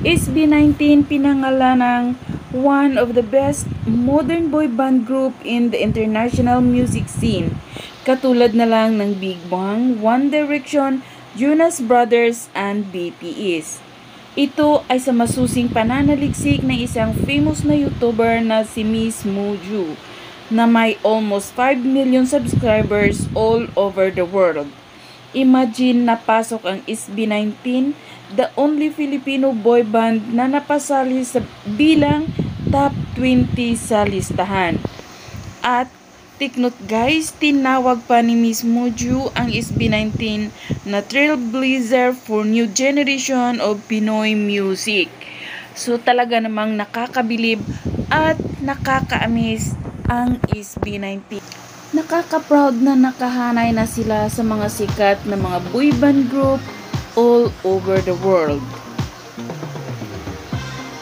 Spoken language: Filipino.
SB19 pinangalan ng one of the best modern boy band group in the international music scene. Katulad na lang ng Big Bang, One Direction, Jonas Brothers, and BTS. Ito ay sa masusing pananaliksik ng isang famous na YouTuber na si Miss Muju na may almost 5 million subscribers all over the world. Imagine napasok ang SB19, the only Filipino boy band na napasali sa bilang top 20 sa listahan. At take note guys, tinawag pa ni Miss Muju ang SB19 na trailblazer for new generation of Pinoy music. So talaga namang nakakabilib at nakaka-amaze ang SB19. Nakaka-proud na nakahanay na sila sa mga sikat na mga boy band group all over the world.